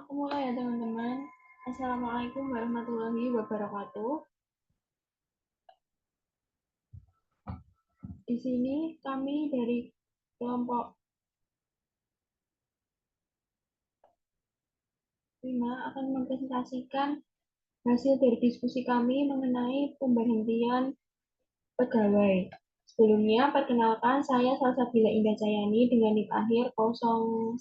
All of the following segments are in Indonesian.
Aku mulai ya teman-teman. Assalamualaikum warahmatullahi wabarakatuh. Di sini kami dari kelompok 5 akan mempresentasikan hasil dari diskusi kami mengenai pemberhentian pegawai. Sebelumnya, perkenalkan saya Salsabila Indah Jayani dengan NIM akhir 016.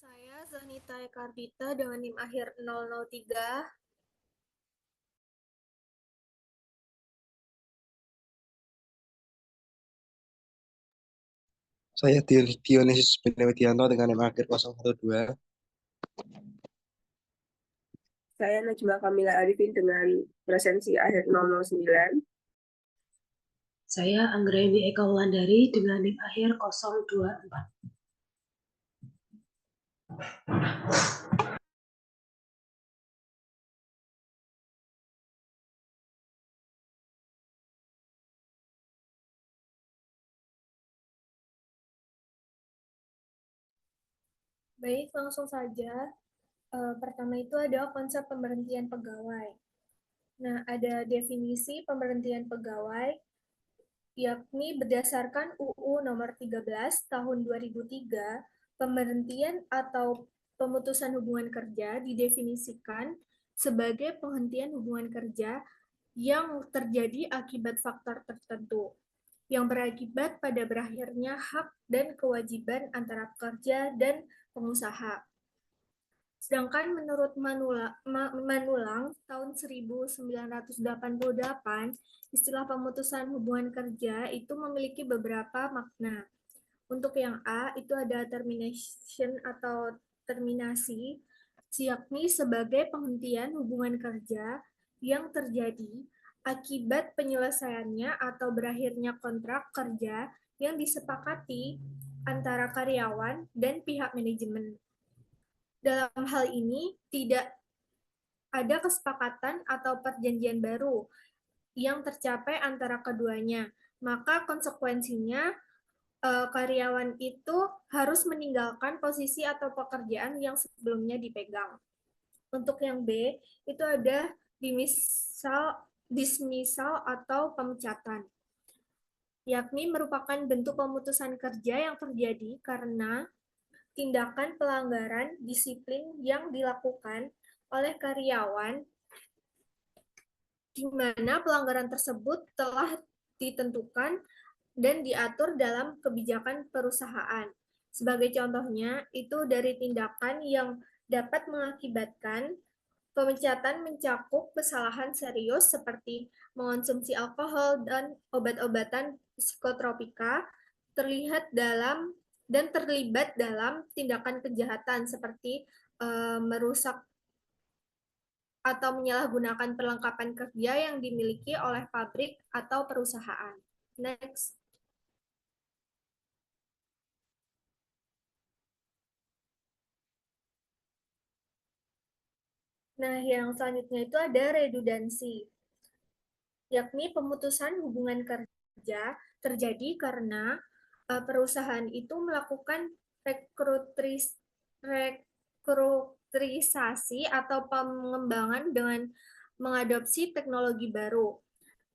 Saya Zanita Ekardita dengan NIM akhir 003. Saya Dionysius Benewidianto dengan NIM akhir 012. Saya Najma Kamila Arifin dengan presensi akhir 009. Saya Anggraini Eka Wulandari dengan NIM akhir 024. Baik, langsung saja. Pertama itu ada konsep pemberhentian pegawai. Nah, ada definisi pemberhentian pegawai, yakni berdasarkan UU nomor 13 tahun 2003, pemberhentian atau pemutusan hubungan kerja didefinisikan sebagai penghentian hubungan kerja yang terjadi akibat faktor tertentu, yang berakibat pada berakhirnya hak dan kewajiban antara pekerja dan pengusaha. Sedangkan menurut Manulang tahun 1988, istilah pemutusan hubungan kerja itu memiliki beberapa makna. Untuk yang A, itu ada termination atau terminasi, yakni sebagai penghentian hubungan kerja yang terjadi akibat penyelesaiannya atau berakhirnya kontrak kerja yang disepakati antara karyawan dan pihak manajemen. Dalam hal ini, tidak ada kesepakatan atau perjanjian baru yang tercapai antara keduanya. Maka konsekuensinya, karyawan itu harus meninggalkan posisi atau pekerjaan yang sebelumnya dipegang. Untuk yang B, itu ada dismissal atau pemecatan, yakni merupakan bentuk pemutusan kerja yang terjadi karena tindakan pelanggaran disiplin yang dilakukan oleh karyawan, di mana pelanggaran tersebut telah ditentukan dan diatur dalam kebijakan perusahaan. Sebagai contohnya, itu dari tindakan yang dapat mengakibatkan pemecatan mencakup kesalahan serius seperti mengonsumsi alkohol dan obat-obatan psikotropika, terlibat dalam tindakan kejahatan seperti merusak atau menyalahgunakan perlengkapan kerja yang dimiliki oleh pabrik atau perusahaan. Next. Nah, yang selanjutnya itu ada redundansi, yakni pemutusan hubungan kerja terjadi karena perusahaan itu melakukan rekrutrisasi atau pengembangan dengan mengadopsi teknologi baru,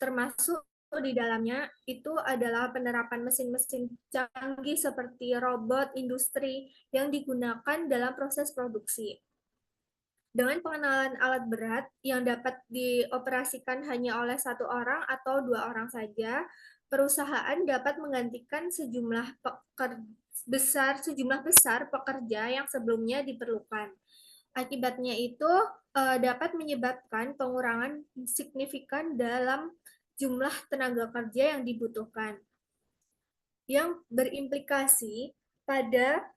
termasuk di dalamnya itu adalah penerapan mesin-mesin canggih seperti robot industri yang digunakan dalam proses produksi. Dengan pengenalan alat berat yang dapat dioperasikan hanya oleh satu orang atau dua orang saja, perusahaan dapat menggantikan sejumlah besar pekerja yang sebelumnya diperlukan. Akibatnya itu dapat menyebabkan pengurangan signifikan dalam jumlah tenaga kerja yang dibutuhkan, yang berimplikasi pada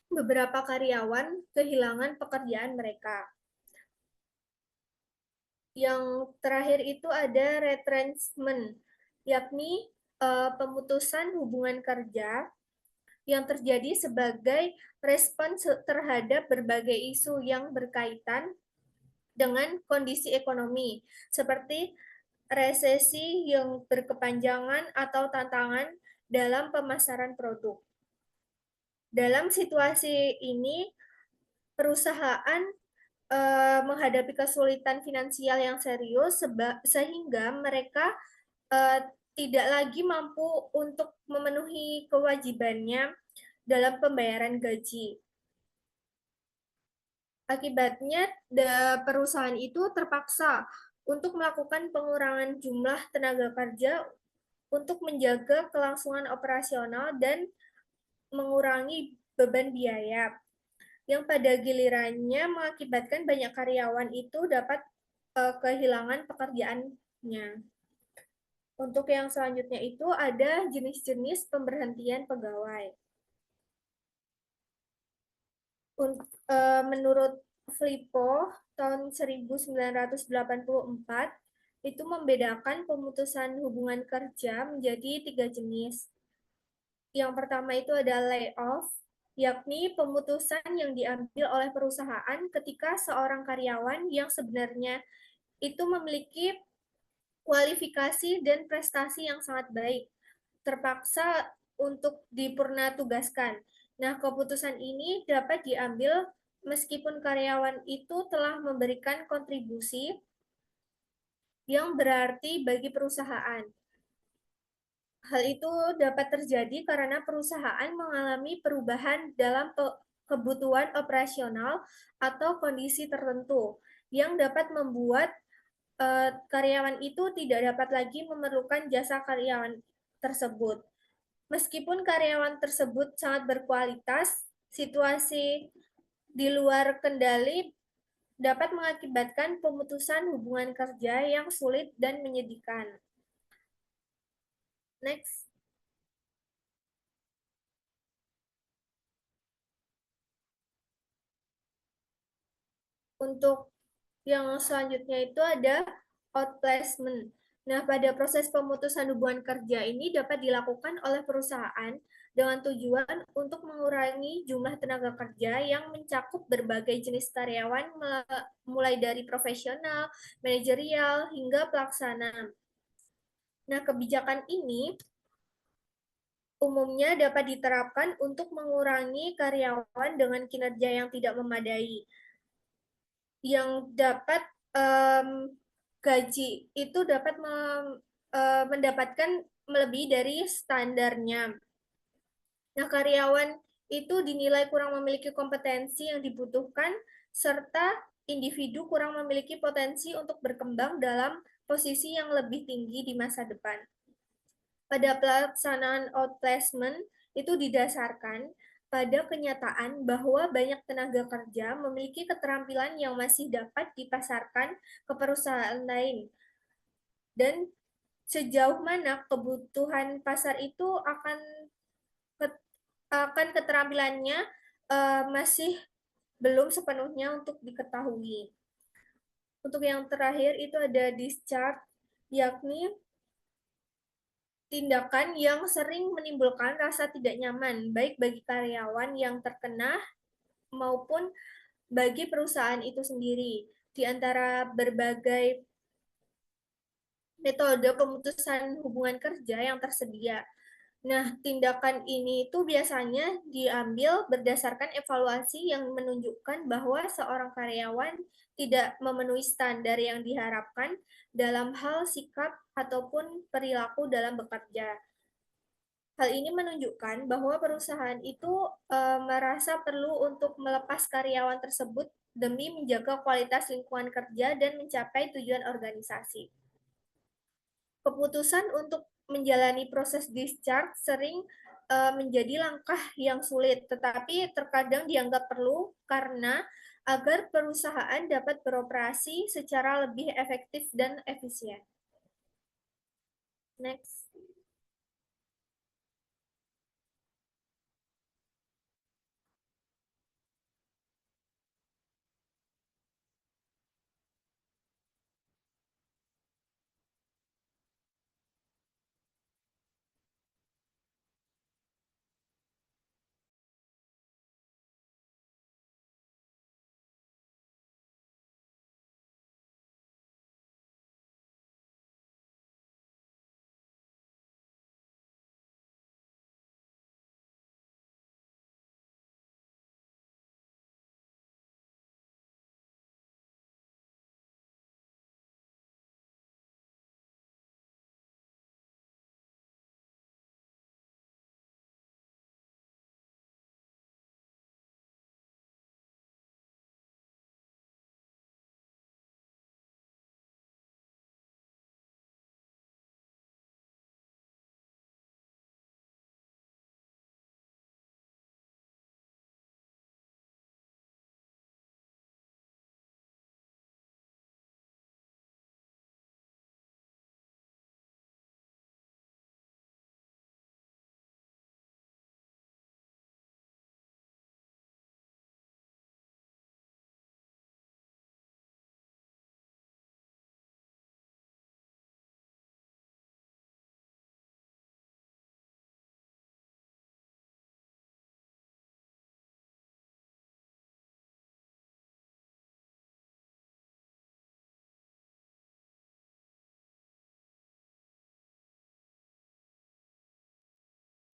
beberapa karyawan kehilangan pekerjaan mereka. Yang terakhir itu ada retrenchment, yakni pemutusan hubungan kerja yang terjadi sebagai respon terhadap berbagai isu yang berkaitan dengan kondisi ekonomi, seperti resesi yang berkepanjangan atau tantangan dalam pemasaran produk. Dalam situasi ini, perusahaan menghadapi kesulitan finansial yang serius sehingga mereka tidak lagi mampu untuk memenuhi kewajibannya dalam pembayaran gaji. Akibatnya, perusahaan itu terpaksa untuk melakukan pengurangan jumlah tenaga kerja untuk menjaga kelangsungan operasional dan mengurangi beban biaya, yang pada gilirannya mengakibatkan banyak karyawan itu dapat kehilangan pekerjaannya. Untuk yang selanjutnya itu ada jenis-jenis pemberhentian pegawai. Menurut Flippo tahun 1984 itu membedakan pemutusan hubungan kerja menjadi 3 jenis. Yang pertama itu ada layoff, yakni pemutusan yang diambil oleh perusahaan ketika seorang karyawan yang sebenarnya itu memiliki kualifikasi dan prestasi yang sangat baik terpaksa untuk dipurna tugaskan. Nah, keputusan ini dapat diambil meskipun karyawan itu telah memberikan kontribusi yang berarti bagi perusahaan. Hal itu dapat terjadi karena perusahaan mengalami perubahan dalam kebutuhan operasional atau kondisi tertentu yang dapat membuat karyawan itu tidak dapat lagi memerlukan jasa karyawan tersebut. Meskipun karyawan tersebut sangat berkualitas, situasi di luar kendali dapat mengakibatkan pemutusan hubungan kerja yang sulit dan menyedihkan. Next. Untuk yang selanjutnya itu ada outplacement. Nah, pada proses pemutusan hubungan kerja ini dapat dilakukan oleh perusahaan dengan tujuan untuk mengurangi jumlah tenaga kerja yang mencakup berbagai jenis karyawan mulai dari profesional, manajerial, hingga pelaksana. Nah, kebijakan ini umumnya dapat diterapkan untuk mengurangi karyawan dengan kinerja yang tidak memadai, yang dapat gaji itu dapat mendapatkan melebihi dari standarnya. Nah, karyawan itu dinilai kurang memiliki kompetensi yang dibutuhkan, serta individu kurang memiliki potensi untuk berkembang dalam posisi yang lebih tinggi di masa depan. Pada pelaksanaan outplacement itu didasarkan pada kenyataan bahwa banyak tenaga kerja memiliki keterampilan yang masih dapat dipasarkan ke perusahaan lain. Dan sejauh mana kebutuhan pasar itu akan keterampilannya masih belum sepenuhnya untuk diketahui. Untuk yang terakhir itu ada discharge, yakni tindakan yang sering menimbulkan rasa tidak nyaman, baik bagi karyawan yang terkena maupun bagi perusahaan itu sendiri. Di antara berbagai metode pemutusan hubungan kerja yang tersedia. Nah, tindakan ini itu biasanya diambil berdasarkan evaluasi yang menunjukkan bahwa seorang karyawan tidak memenuhi standar yang diharapkan dalam hal sikap ataupun perilaku dalam bekerja. Hal ini menunjukkan bahwa perusahaan itu merasa perlu untuk melepas karyawan tersebut demi menjaga kualitas lingkungan kerja dan mencapai tujuan organisasi. Keputusan untuk menjalani proses discharge sering menjadi langkah yang sulit, tetapi terkadang dianggap perlu karena agar perusahaan dapat beroperasi secara lebih efektif dan efisien. Next.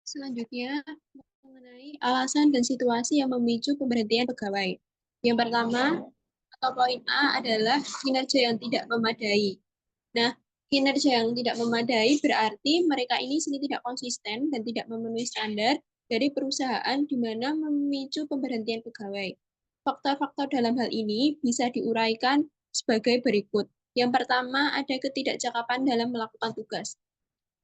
Selanjutnya, mengenai alasan dan situasi yang memicu pemberhentian pegawai. Yang pertama, atau poin A adalah kinerja yang tidak memadai. Nah, kinerja yang tidak memadai berarti mereka ini sendiri tidak konsisten dan tidak memenuhi standar dari perusahaan di mana memicu pemberhentian pegawai. Faktor-faktor dalam hal ini bisa diuraikan sebagai berikut. Yang pertama, ada ketidakcakapan dalam melakukan tugas.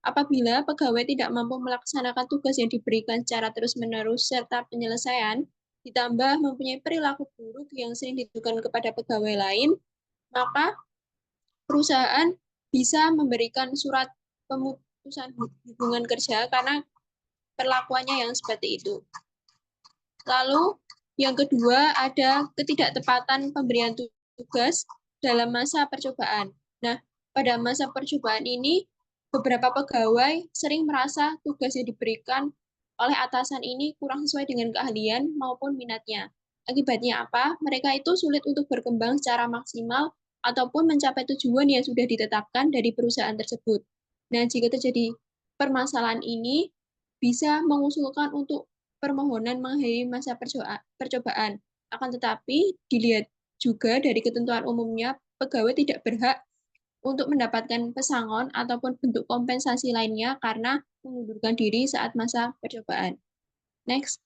Apabila pegawai tidak mampu melaksanakan tugas yang diberikan secara terus-menerus serta penyelesaian, ditambah mempunyai perilaku buruk yang sering ditujukan kepada pegawai lain, maka perusahaan bisa memberikan surat pemutusan hubungan kerja karena perlakuannya yang seperti itu. Lalu, yang kedua ada ketidaktepatan pemberian tugas dalam masa percobaan. Nah, pada masa percobaan ini, beberapa pegawai sering merasa tugas yang diberikan oleh atasan ini kurang sesuai dengan keahlian maupun minatnya. Akibatnya apa? Mereka itu sulit untuk berkembang secara maksimal ataupun mencapai tujuan yang sudah ditetapkan dari perusahaan tersebut. Nah, jika terjadi permasalahan ini, bisa mengusulkan untuk permohonan mengakhiri masa percobaan. Akan tetapi, dilihat juga dari ketentuan umumnya, pegawai tidak berhak untuk mendapatkan pesangon ataupun bentuk kompensasi lainnya karena mengundurkan diri saat masa percobaan. Next.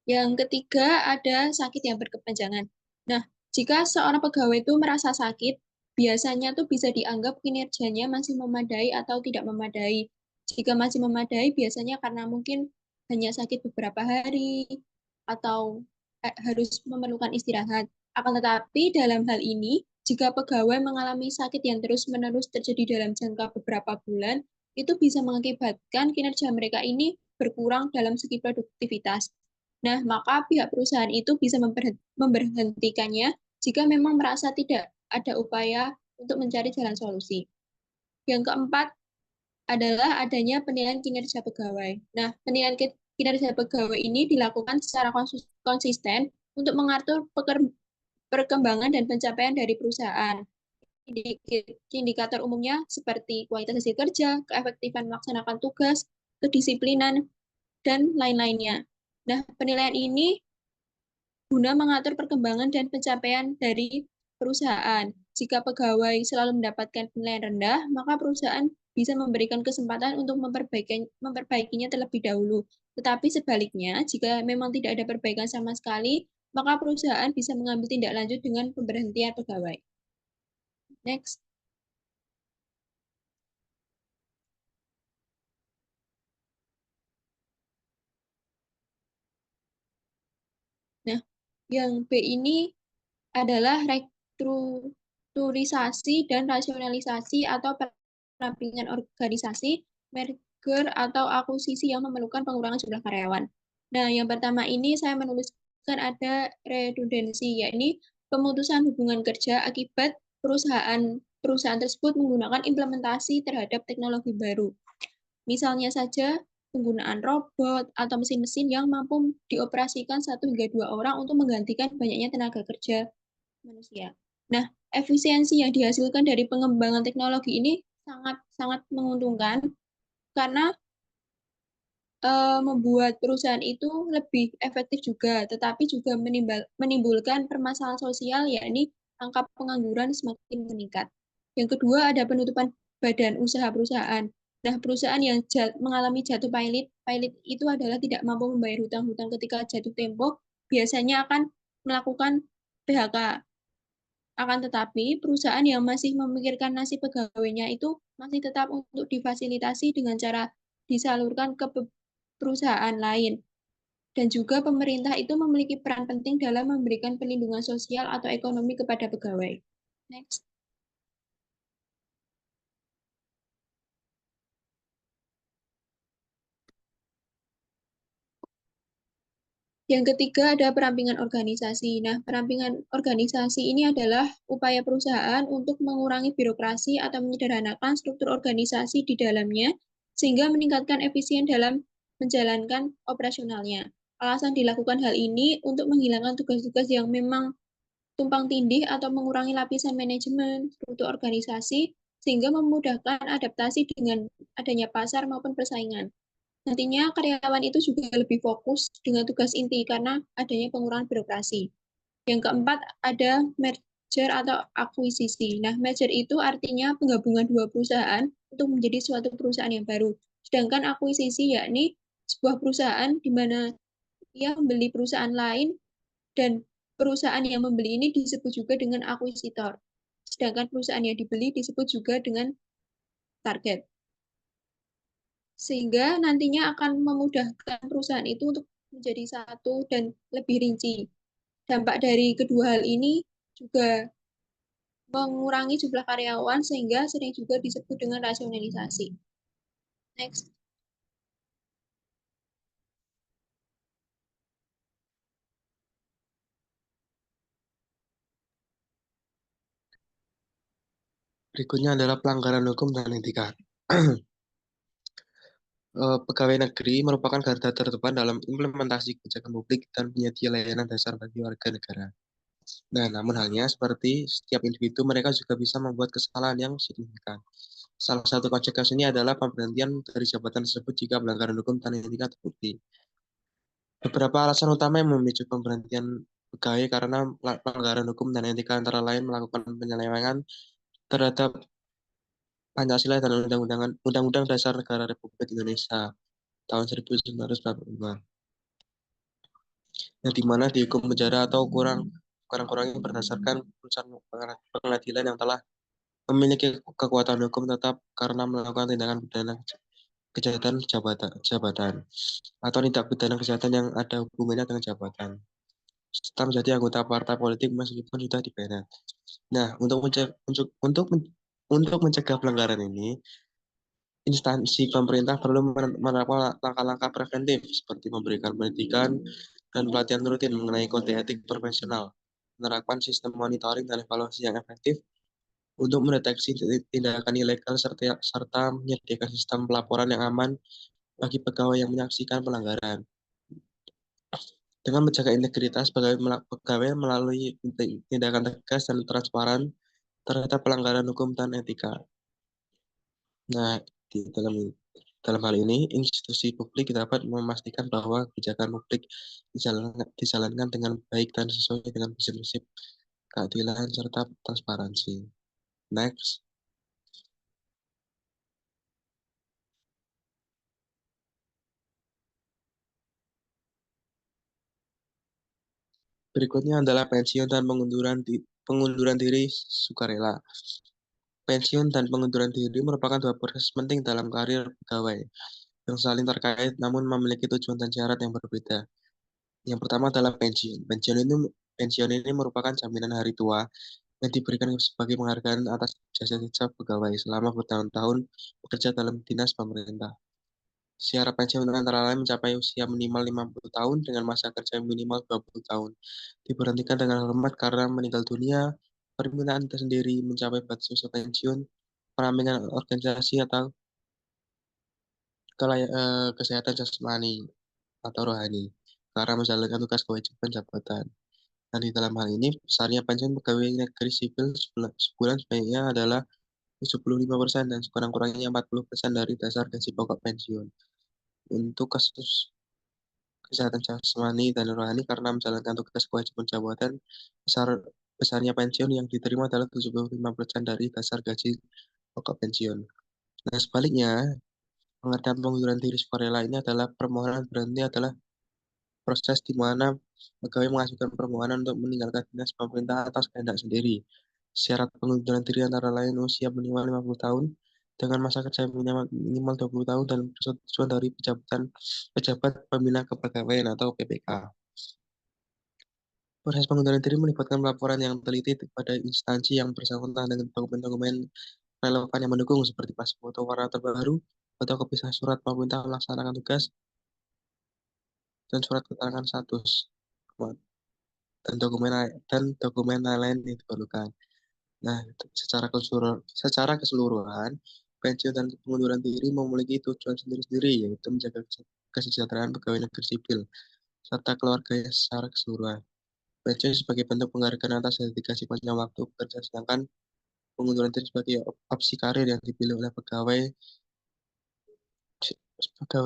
Yang ketiga ada sakit yang berkepanjangan. Nah, jika seorang pegawai itu merasa sakit, biasanya tuh bisa dianggap kinerjanya masih memadai atau tidak memadai. Jika masih memadai, biasanya karena mungkin hanya sakit beberapa hari atau harus memerlukan istirahat. Akan tetapi dalam hal ini, jika pegawai mengalami sakit yang terus-menerus terjadi dalam jangka beberapa bulan, itu bisa mengakibatkan kinerja mereka ini berkurang dalam segi produktivitas. Nah, maka pihak perusahaan itu bisa memberhentikannya jika memang merasa tidak ada upaya untuk mencari jalan solusi. Yang keempat adalah adanya penilaian kinerja pegawai. Nah, penilaian kinerja pegawai ini dilakukan secara konsisten untuk mengatur perkembangan dan pencapaian dari perusahaan. Indikator umumnya seperti kualitas hasil kerja, keefektifan melaksanakan tugas, kedisiplinan, dan lain-lainnya. Nah, penilaian ini guna mengatur perkembangan dan pencapaian dari perusahaan. Jika pegawai selalu mendapatkan penilaian rendah, maka perusahaan bisa memberikan kesempatan untuk memperbaikinya terlebih dahulu. Tetapi sebaliknya, jika memang tidak ada perbaikan sama sekali, maka perusahaan bisa mengambil tindak lanjut dengan pemberhentian pegawai. Next. Nah, yang B ini adalah restrukturisasi dan rasionalisasi atau perampingan organisasi, merger atau akuisisi yang memerlukan pengurangan jumlah karyawan. Nah, yang pertama ini saya menuliskan ada redundansi, yakni pemutusan hubungan kerja akibat perusahaan tersebut menggunakan implementasi terhadap teknologi baru. Misalnya saja penggunaan robot atau mesin-mesin yang mampu dioperasikan 1 hingga 2 orang untuk menggantikan banyaknya tenaga kerja manusia. Nah, efisiensi yang dihasilkan dari pengembangan teknologi ini sangat menguntungkan karena membuat perusahaan itu lebih efektif juga, tetapi juga menimbulkan permasalahan sosial, yakni angka pengangguran semakin meningkat. Yang kedua ada penutupan badan usaha perusahaan. Nah, perusahaan yang mengalami jatuh pilot itu adalah tidak mampu membayar hutang-hutang ketika jatuh tempo, biasanya akan melakukan PHK. Akan tetapi, perusahaan yang masih memikirkan nasib pegawainya itu masih tetap untuk difasilitasi dengan cara disalurkan ke perusahaan lain. Dan juga pemerintah itu memiliki peran penting dalam memberikan perlindungan sosial atau ekonomi kepada pegawai. Next. Yang ketiga ada perampingan organisasi. Nah, perampingan organisasi ini adalah upaya perusahaan untuk mengurangi birokrasi atau menyederhanakan struktur organisasi di dalamnya, sehingga meningkatkan efisien dalam menjalankan operasionalnya. Alasan dilakukan hal ini untuk menghilangkan tugas-tugas yang memang tumpang tindih atau mengurangi lapisan manajemen, struktur organisasi, sehingga memudahkan adaptasi dengan adanya pasar maupun persaingan. Nantinya karyawan itu juga lebih fokus dengan tugas inti karena adanya pengurangan birokrasi. Yang keempat, ada merger atau akuisisi. Nah, merger itu artinya penggabungan dua perusahaan untuk menjadi suatu perusahaan yang baru. Sedangkan akuisisi yakni sebuah perusahaan di mana ia membeli perusahaan lain dan perusahaan yang membeli ini disebut juga dengan akuisitor. Sedangkan perusahaan yang dibeli disebut juga dengan target. Sehingga nantinya akan memudahkan perusahaan itu untuk menjadi satu dan lebih rinci. Dampak dari kedua hal ini juga mengurangi jumlah karyawan sehingga sering juga disebut dengan rasionalisasi. Next. Berikutnya adalah pelanggaran hukum dan etika. Pegawai negeri merupakan garda terdepan dalam implementasi kebijakan publik dan penyedia layanan dasar bagi warga negara. Nah, namun halnya seperti setiap individu, mereka juga bisa membuat kesalahan yang signifikan. Salah satu konsekuensinya adalah pemberhentian dari jabatan tersebut jika pelanggaran hukum dan etika terbukti. Beberapa alasan utama yang memicu pemberhentian pegawai karena pelanggaran hukum dan etika antara lain melakukan penyelewengan terhadap Pancasila dan Undang-Undang Dasar Negara Republik Indonesia tahun 1945, yang dimana dihukum penjara atau kurang-kurangnya berdasarkan putusan pengadilan yang telah memiliki kekuatan hukum tetap karena melakukan tindakan pidana kejahatan jabatan atau tindak pidana kejahatan yang ada hubungannya dengan jabatan, serta menjadi anggota partai politik meskipun sudah dibina. Nah, untuk mencegah pelanggaran ini, instansi pemerintah perlu menerapkan langkah-langkah preventif seperti memberikan pendidikan dan pelatihan rutin mengenai kode etik profesional, menerapkan sistem monitoring dan evaluasi yang efektif untuk mendeteksi tindakan ilegal serta menyediakan sistem pelaporan yang aman bagi pegawai yang menyaksikan pelanggaran. Dengan menjaga integritas pegawai melalui tindakan tegas dan transparan terhadap pelanggaran hukum dan etika. Nah, dalam hal ini, institusi publik dapat memastikan bahwa kebijakan publik dijalankan dengan baik dan sesuai dengan prinsip keadilan serta transparansi. Next. Berikutnya adalah pensiun dan pengunduran diri sukarela. Pensiun dan pengunduran diri merupakan dua proses penting dalam karir pegawai yang saling terkait namun memiliki tujuan dan syarat yang berbeda. Yang pertama adalah pensiun. Pensiun ini merupakan jaminan hari tua yang diberikan sebagai penghargaan atas jasa-jasa pegawai selama bertahun-tahun bekerja dalam dinas pemerintah. Syarat pensiun antara lain mencapai usia minimal 50 tahun dengan masa kerja minimal 20 tahun. Diberhentikan dengan hormat karena meninggal dunia, permintaan tersendiri mencapai batas usia pensiun, perampingan organisasi atau kesehatan jasmani atau rohani karena menjalankan tugas kewajiban jabatan. Dan di dalam hal ini, besarnya pensiun pegawai negeri sipil sebulan sebaiknya adalah 75% dan sekurang-kurangnya 40% dari dasar gaji pokok pensiun. Untuk kasus kesehatan jasmani dan rohani karena menjalankan tugas kewajiban jabatan, besarnya pensiun yang diterima adalah 75% dari dasar gaji pokok pensiun. Nah, sebaliknya, pengertian pengunduran diri sukarela ini adalah permohonan berhenti adalah proses di mana pegawai mengajukan permohonan untuk meninggalkan dinas pemerintah atas kehendak sendiri. Syarat pengunduran diri antara lain usia minimal 50 tahun dengan masa kerja minimal 20 tahun dan persetujuan dari pejabat pembina kepegawaian atau PPK. Proses pengunduran diri melibatkan pelaporan yang teliti kepada instansi yang bersangkutan dengan dokumen-dokumen relevan yang mendukung seperti paspor foto warna terbaru, fotokopi surat pemerintah melaksanakan tugas, dan surat keterangan status dan dokumen lain yang diperlukan. Nah, secara keseluruhan, pensiun dan pengunduran diri memiliki tujuan sendiri-sendiri, yaitu menjaga kesejahteraan pegawai negeri sipil serta keluarganya secara keseluruhan. Pensiun sebagai bentuk penghargaan atas dedikasi panjang waktu bekerja, sedangkan pengunduran diri sebagai opsi karir yang dipilih oleh pegawai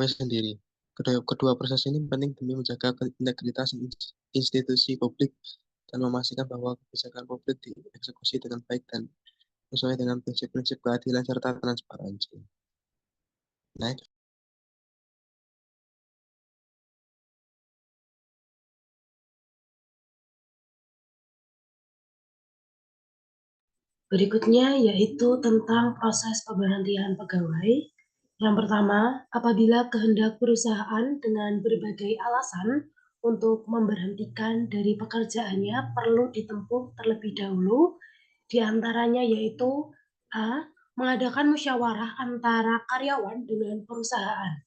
sendiri. Kedua proses ini penting demi menjaga integritas institusi publik dan memastikan bahwa kebijakan publik dieksekusi dengan baik dan sesuai dengan prinsip-prinsip keadilan serta transparansi. Next. Berikutnya yaitu tentang proses pemberhentian pegawai. Yang pertama, apabila kehendak perusahaan dengan berbagai alasan untuk memberhentikan dari pekerjaannya perlu ditempuh terlebih dahulu, di antaranya yaitu A. Mengadakan musyawarah antara karyawan dengan perusahaan.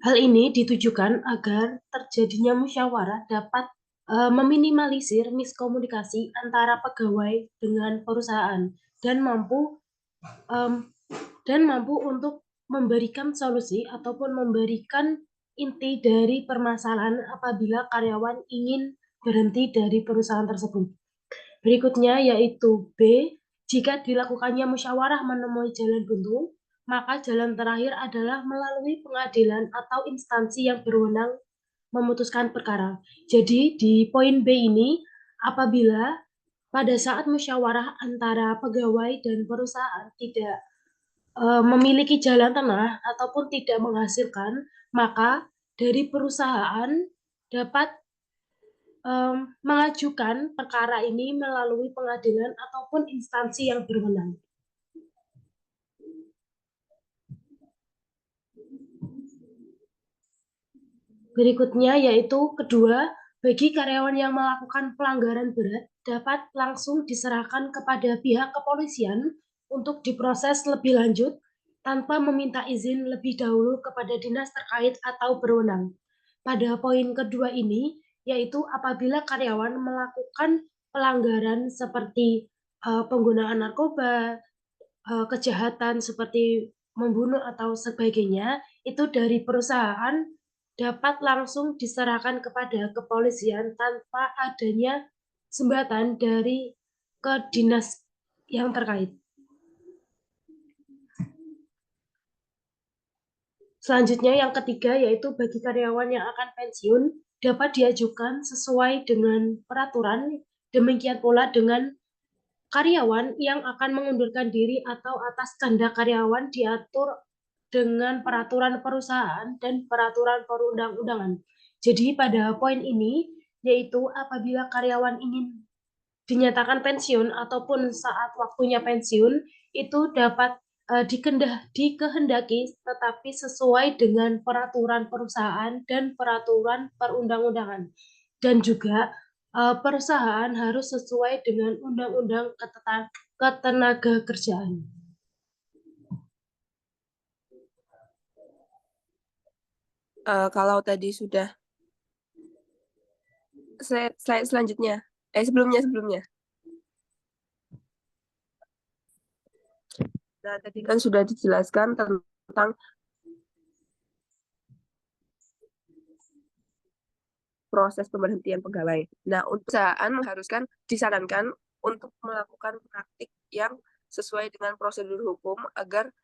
Hal ini ditujukan agar terjadinya musyawarah dapat meminimalisir miskomunikasi antara pegawai dengan perusahaan dan mampu untuk memberikan solusi ataupun memberikan inti dari permasalahan apabila karyawan ingin berhenti dari perusahaan tersebut. Berikutnya yaitu B, jika dilakukannya musyawarah menemui jalan buntu, maka jalan terakhir adalah melalui pengadilan atau instansi yang berwenang memutuskan perkara. Jadi di poin B ini, apabila pada saat musyawarah antara pegawai dan perusahaan tidak memiliki jalan tengah ataupun tidak menghasilkan, maka dari perusahaan dapat mengajukan perkara ini melalui pengadilan ataupun instansi yang berwenang. Berikutnya yaitu kedua, bagi karyawan yang melakukan pelanggaran berat dapat langsung diserahkan kepada pihak kepolisian untuk diproses lebih lanjut tanpa meminta izin lebih dahulu kepada dinas terkait atau berwenang. Pada poin kedua ini, yaitu apabila karyawan melakukan pelanggaran seperti penggunaan narkoba, kejahatan seperti membunuh atau sebagainya, itu dari perusahaan dapat langsung diserahkan kepada kepolisian tanpa adanya sumbatan dari ke dinas yang terkait. Selanjutnya yang ketiga yaitu bagi karyawan yang akan pensiun dapat diajukan sesuai dengan peraturan, demikian pula dengan karyawan yang akan mengundurkan diri atau atas kehendak karyawan diatur dengan peraturan perusahaan dan peraturan perundang-undangan. Jadi pada poin ini yaitu apabila karyawan ingin dinyatakan pensiun ataupun saat waktunya pensiun itu dapat dikehendaki tetapi sesuai dengan peraturan perusahaan dan peraturan perundang-undangan. Dan juga perusahaan harus sesuai dengan undang-undang ketenaga kerjaan. Kalau tadi sudah slide selanjutnya, sebelumnya. Nah, tadi kan sudah dijelaskan tentang proses pemberhentian pegawai. Nah, untuk perusahaan mengharuskan disarankan untuk melakukan praktik yang sesuai dengan prosedur hukum agar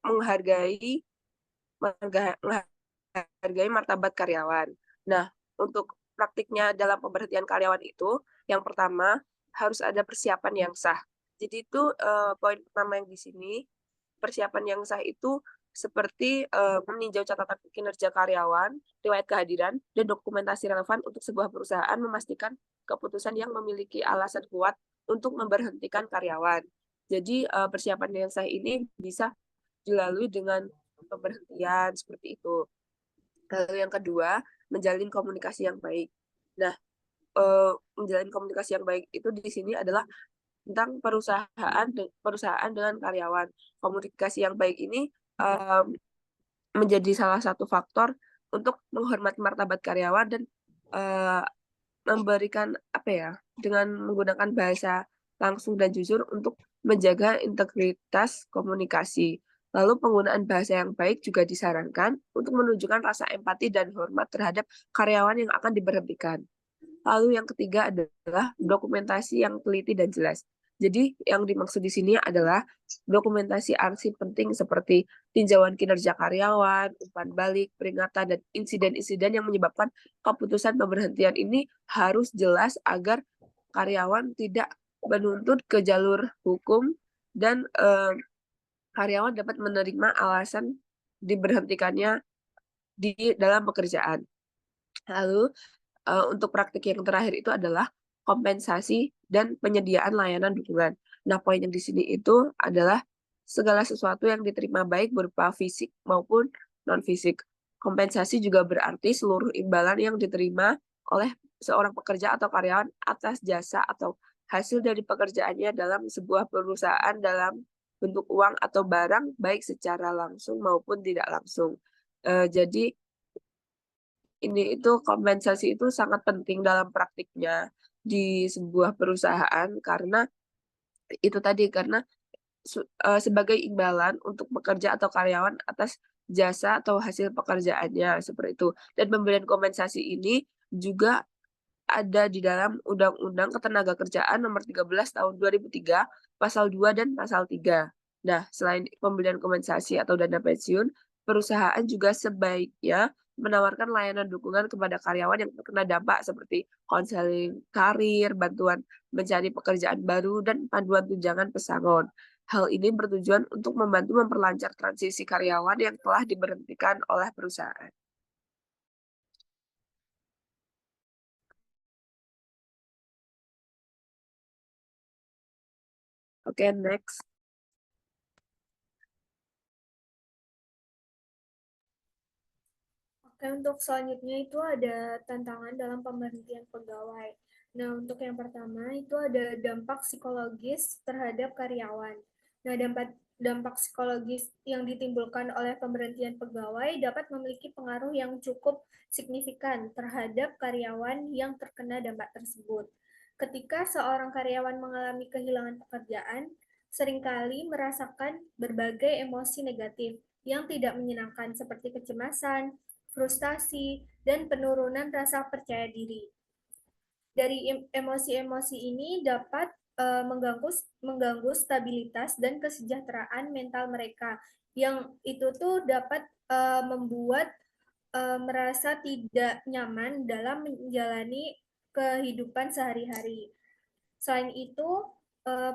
menghargai martabat karyawan. Nah, untuk praktiknya dalam pemberhentian karyawan itu, yang pertama harus ada persiapan yang sah. Jadi itu poin pertama yang di sini, persiapan yang sah itu seperti meninjau catatan kinerja karyawan, riwayat kehadiran, dan dokumentasi relevan untuk sebuah perusahaan memastikan keputusan yang memiliki alasan kuat untuk memberhentikan karyawan. Jadi persiapan yang sah ini bisa dilalui dengan pemberhentian seperti itu. Lalu yang kedua, menjalin komunikasi yang baik. Nah, menjalin komunikasi yang baik itu di sini adalah tentang perusahaan dengan karyawan. Komunikasi yang baik ini menjadi salah satu faktor untuk menghormati martabat karyawan dan memberikan dengan menggunakan bahasa langsung dan jujur untuk menjaga integritas komunikasi. Lalu penggunaan bahasa yang baik juga disarankan untuk menunjukkan rasa empati dan hormat terhadap karyawan yang akan diberhentikan. Lalu yang ketiga adalah dokumentasi yang teliti dan jelas. Jadi yang dimaksud di sini adalah dokumentasi arsip penting seperti tinjauan kinerja karyawan, umpan balik, peringatan, dan insiden-insiden yang menyebabkan keputusan pemberhentian ini harus jelas agar karyawan tidak menuntut ke jalur hukum dan karyawan dapat menerima alasan diberhentikannya di dalam pekerjaan. Lalu untuk praktik yang terakhir itu adalah kompensasi dan penyediaan layanan dukungan. Nah, poin yang di sini itu adalah segala sesuatu yang diterima baik berupa fisik maupun non-fisik. Kompensasi juga berarti seluruh imbalan yang diterima oleh seorang pekerja atau karyawan atas jasa atau hasil dari pekerjaannya dalam sebuah perusahaan dalam bentuk uang atau barang, baik secara langsung maupun tidak langsung. Jadi ini itu kompensasi itu sangat penting dalam praktiknya di sebuah perusahaan karena itu tadi, karena sebagai imbalan untuk pekerja atau karyawan atas jasa atau hasil pekerjaannya, seperti itu. Dan pemberian kompensasi ini juga ada di dalam Undang-Undang Ketenagakerjaan Nomor 13 Tahun 2003, Pasal 2 dan Pasal 3. Nah, selain pemberian kompensasi atau dana pensiun, perusahaan juga sebaiknya menawarkan layanan dukungan kepada karyawan yang terkena dampak seperti konseling karir, bantuan mencari pekerjaan baru, dan panduan tunjangan pesangon. Hal ini bertujuan untuk membantu memperlancar transisi karyawan yang telah diberhentikan oleh perusahaan. Oke, next. Oke, untuk selanjutnya itu ada tantangan dalam pemberhentian pegawai. Nah, untuk yang pertama itu ada dampak psikologis terhadap karyawan. Nah, dampak psikologis yang ditimbulkan oleh pemberhentian pegawai dapat memiliki pengaruh yang cukup signifikan terhadap karyawan yang terkena dampak tersebut. Ketika seorang karyawan mengalami kehilangan pekerjaan, seringkali merasakan berbagai emosi negatif yang tidak menyenangkan seperti kecemasan, frustasi, dan penurunan rasa percaya diri. Dari emosi-emosi ini dapat mengganggu stabilitas dan kesejahteraan mental mereka, yang itu tuh dapat membuat merasa tidak nyaman dalam menjalani kehidupan sehari-hari. Selain itu,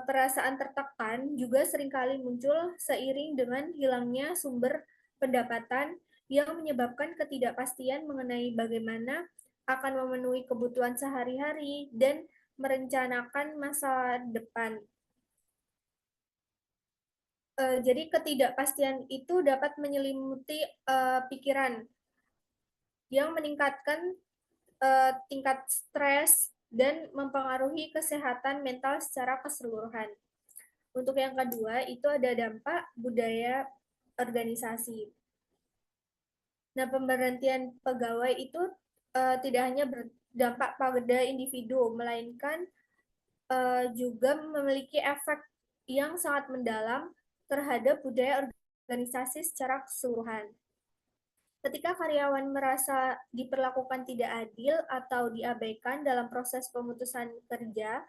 perasaan tertekan juga seringkali muncul seiring dengan hilangnya sumber pendapatan yang menyebabkan ketidakpastian mengenai bagaimana akan memenuhi kebutuhan sehari-hari dan merencanakan masa depan. Jadi ketidakpastian itu dapat menyelimuti pikiran yang meningkatkan tingkat stres dan mempengaruhi kesehatan mental secara keseluruhan. Untuk yang kedua, itu ada dampak budaya organisasi. Nah, pemberhentian pegawai itu tidak hanya berdampak pada individu, melainkan juga memiliki efek yang sangat mendalam terhadap budaya organisasi secara keseluruhan. Ketika karyawan merasa diperlakukan tidak adil atau diabaikan dalam proses pemutusan kerja,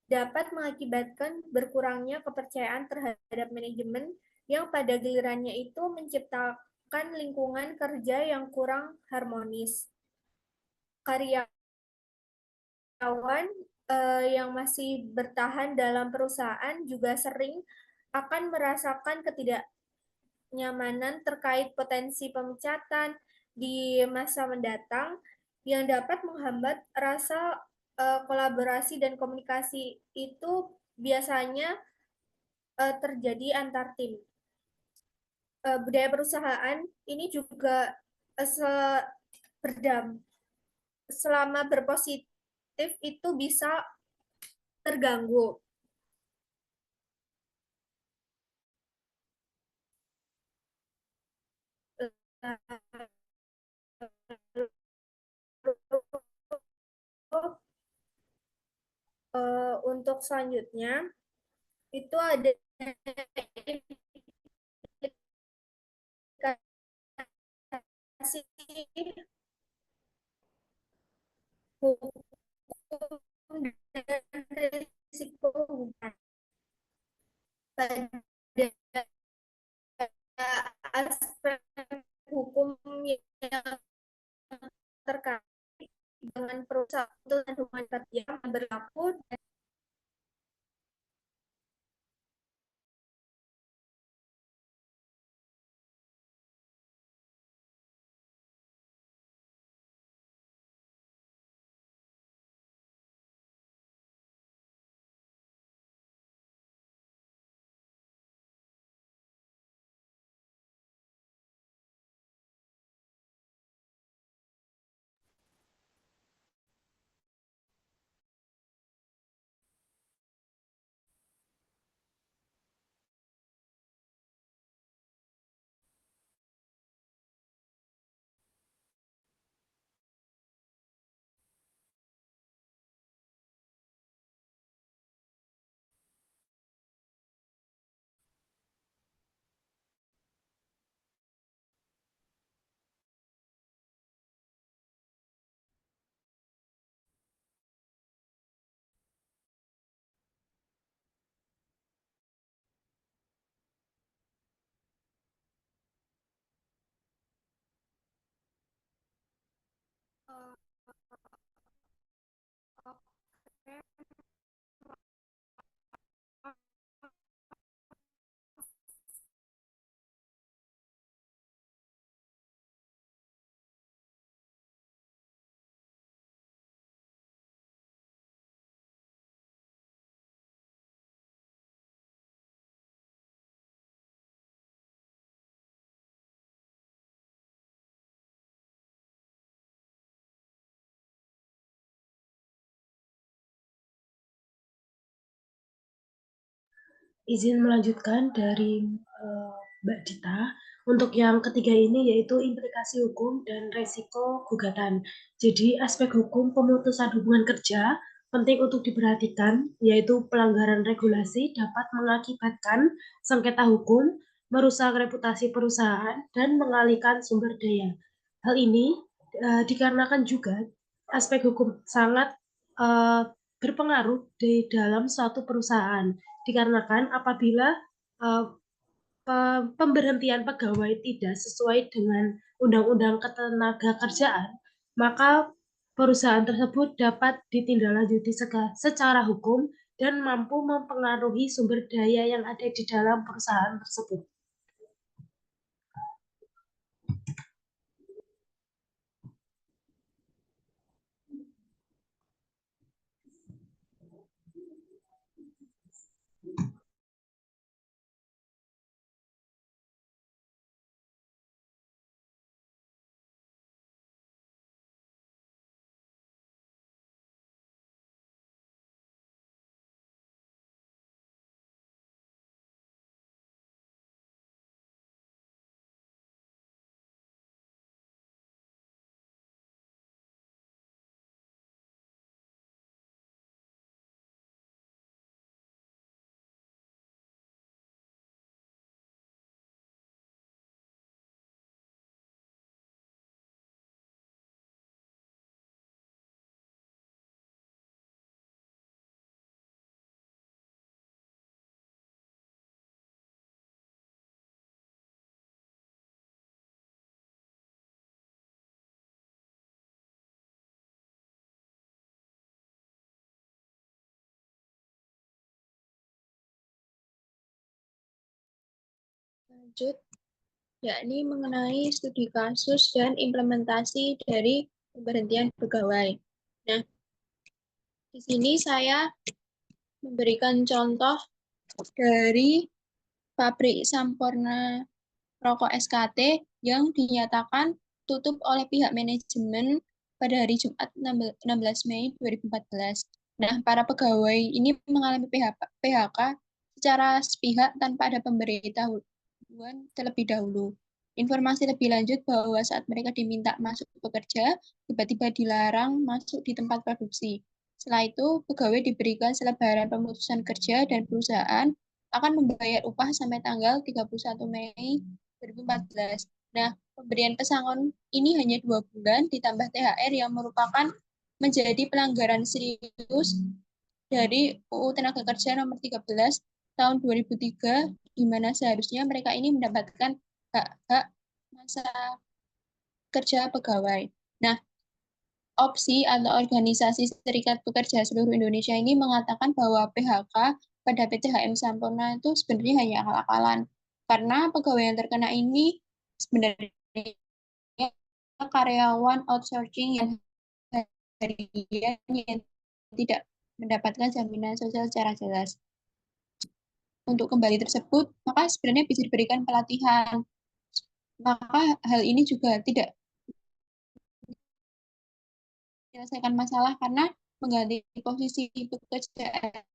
dapat mengakibatkan berkurangnya kepercayaan terhadap manajemen yang pada gilirannya itu menciptakan lingkungan kerja yang kurang harmonis. Karyawan yang masih bertahan dalam perusahaan juga sering akan merasakan ketidaknyamanan terkait potensi pemecatan di masa mendatang yang dapat menghambat rasa kolaborasi dan komunikasi itu biasanya terjadi antar tim. Budaya perusahaan ini juga selama berpositif itu bisa terganggu. Untuk selanjutnya itu ada implementasi hukum dan risiko hubungan pada aspek hukum yang terkait dengan perusahaan tuntutan hubungan kerja yang berlaku dan Izin melanjutkan dari Mbak Dita. Untuk yang ketiga ini yaitu implikasi hukum dan resiko gugatan. Jadi aspek hukum pemutusan hubungan kerja penting untuk diperhatikan, yaitu pelanggaran regulasi dapat mengakibatkan sengketa hukum, merusak reputasi perusahaan, dan mengalihkan sumber daya. Hal ini dikarenakan juga aspek hukum sangat berpengaruh di dalam suatu perusahaan. Dikarenakan apabila pemberhentian pegawai tidak sesuai dengan Undang-Undang Ketenagakerjaan, maka perusahaan tersebut dapat ditindaklanjuti secara hukum dan mampu mempengaruhi sumber daya yang ada di dalam perusahaan tersebut. Lanjut, yakni mengenai studi kasus dan implementasi dari pemberhentian pegawai. Nah, di sini saya memberikan contoh dari pabrik Sampurna Rokok SKT yang dinyatakan tutup oleh pihak manajemen pada hari Jumat 16 Mei 2014. Nah, para pegawai ini mengalami PHK secara sepihak tanpa ada pemberitahuan terlebih dahulu. Informasi lebih lanjut bahwa saat mereka diminta masuk bekerja, tiba-tiba dilarang masuk di tempat produksi. Setelah itu, pegawai diberikan selebaran pemutusan kerja dan perusahaan akan membayar upah sampai tanggal 31 Mei 2014. Nah, Pemberian pesangon ini hanya 2 bulan ditambah THR yang merupakan menjadi pelanggaran serius dari UU Tenaga Kerja Nomor 13 tahun 2003, di mana seharusnya mereka ini mendapatkan hak-hak masa kerja pegawai. Nah, opsi atau organisasi Serikat Pekerja Seluruh Indonesia ini mengatakan bahwa PHK pada PTHM Sampurna itu sebenarnya hanya akal-akalan. Karena pegawai yang terkena ini sebenarnya karyawan outsourcing yang harian yang tidak mendapatkan jaminan sosial secara jelas. Untuk kembali tersebut, maka sebenarnya bisa diberikan pelatihan. Maka hal ini juga tidak menyelesaikan masalah karena mengganti posisi pekerjaan.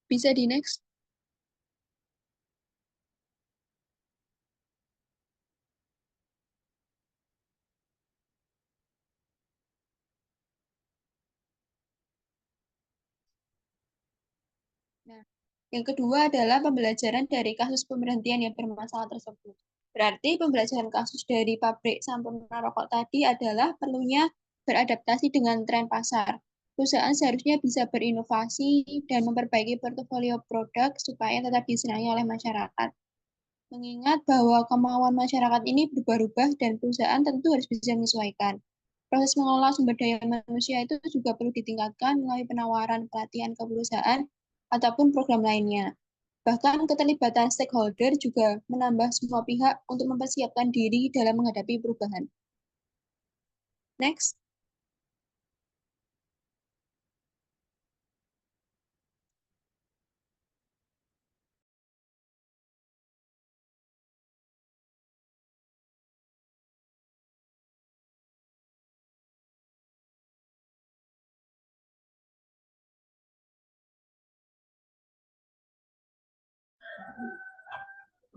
Bisa di next. Nah, yang kedua adalah pembelajaran dari kasus pemberhentian yang bermasalah tersebut. Berarti pembelajaran kasus dari pabrik Sampurna Rokok tadi adalah perlunya beradaptasi dengan tren pasar. Perusahaan seharusnya bisa berinovasi dan memperbaiki portofolio produk supaya tetap disenangi oleh masyarakat. Mengingat bahwa kemauan masyarakat ini berubah-ubah dan perusahaan tentu harus bisa menyesuaikan. Proses mengelola sumber daya manusia itu juga perlu ditingkatkan melalui penawaran pelatihan ke perusahaan ataupun program lainnya. Bahkan keterlibatan stakeholder juga menambah semua pihak untuk mempersiapkan diri dalam menghadapi perubahan. Next.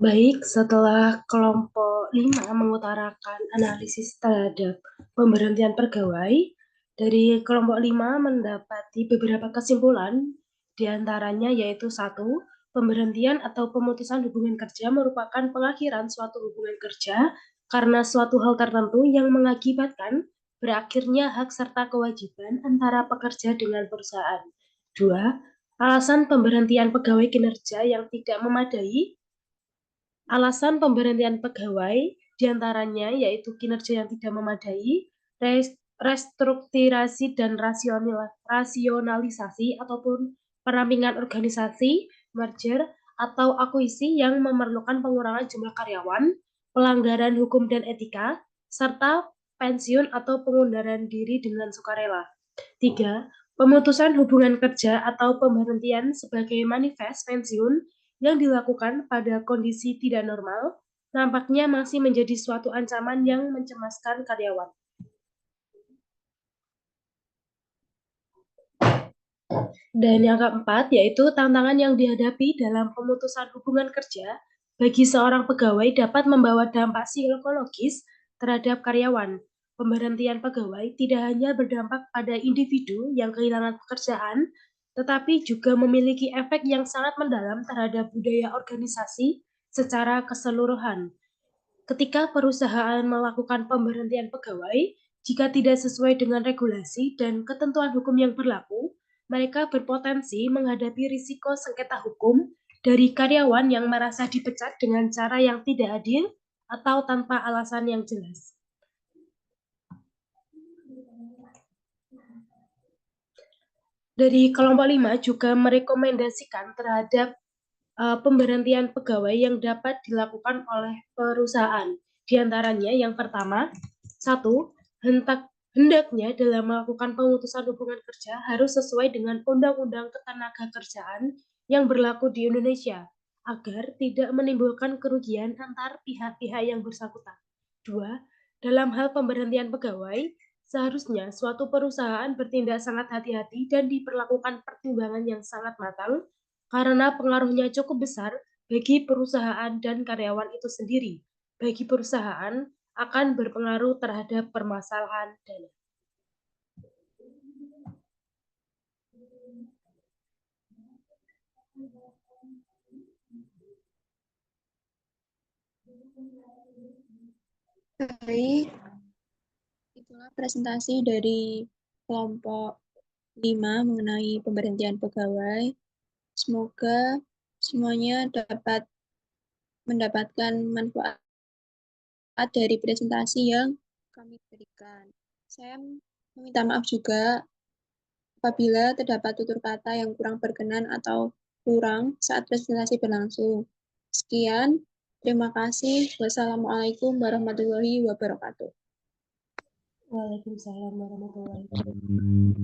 Baik, setelah kelompok 5 mengutarakan analisis terhadap pemberhentian pegawai, dari kelompok 5 mendapati beberapa kesimpulan, diantaranya yaitu 1, pemberhentian atau pemutusan hubungan kerja merupakan pengakhiran suatu hubungan kerja karena suatu hal tertentu yang mengakibatkan berakhirnya hak serta kewajiban antara pekerja dengan perusahaan. 2, alasan pemberhentian pegawai kinerja yang tidak memadai. Alasan pemberhentian pegawai diantaranya yaitu kinerja yang tidak memadai, restrukturasi dan rasionalisasi ataupun perampingan organisasi, merger, atau akuisisi yang memerlukan pengurangan jumlah karyawan, pelanggaran hukum dan etika, serta pensiun atau pengunduran diri dengan sukarela. 3. Pemutusan hubungan kerja atau pemberhentian sebagai manifest pensiun yang dilakukan pada kondisi tidak normal, nampaknya masih menjadi suatu ancaman yang mencemaskan karyawan. Dan yang keempat, yaitu tantangan yang dihadapi dalam pemutusan hubungan kerja bagi seorang pegawai dapat membawa dampak psikologis terhadap karyawan. Pemberhentian pegawai tidak hanya berdampak pada individu yang kehilangan pekerjaan, tetapi juga memiliki efek yang sangat mendalam terhadap budaya organisasi secara keseluruhan. Ketika perusahaan melakukan pemberhentian pegawai, jika tidak sesuai dengan regulasi dan ketentuan hukum yang berlaku, mereka berpotensi menghadapi risiko sengketa hukum dari karyawan yang merasa dipecat dengan cara yang tidak adil atau tanpa alasan yang jelas. Dari kelompok 5 juga merekomendasikan terhadap pemberhentian pegawai yang dapat dilakukan oleh perusahaan. Di antaranya yang pertama, 1, hendaknya dalam melakukan pemutusan hubungan kerja harus sesuai dengan Undang-Undang Ketenagakerjaan yang berlaku di Indonesia. agar tidak menimbulkan kerugian antar pihak-pihak yang bersangkutan. 2. Dalam hal pemberhentian pegawai, seharusnya suatu perusahaan bertindak sangat hati-hati dan diperlakukan pertimbangan yang sangat matang karena pengaruhnya cukup besar bagi perusahaan dan karyawan itu sendiri. Bagi perusahaan akan berpengaruh terhadap permasalahan dana. Baik, itulah presentasi dari kelompok 5 mengenai pemberhentian pegawai. Semoga semuanya dapat mendapatkan manfaat dari presentasi yang kami berikan. Saya meminta maaf juga apabila terdapat tutur kata yang kurang berkenan atau kurang saat presentasi berlangsung. Sekian, terima kasih. Wassalamualaikum warahmatullahi wabarakatuh. Waalaikumsalam warahmatullahi wabarakatuh.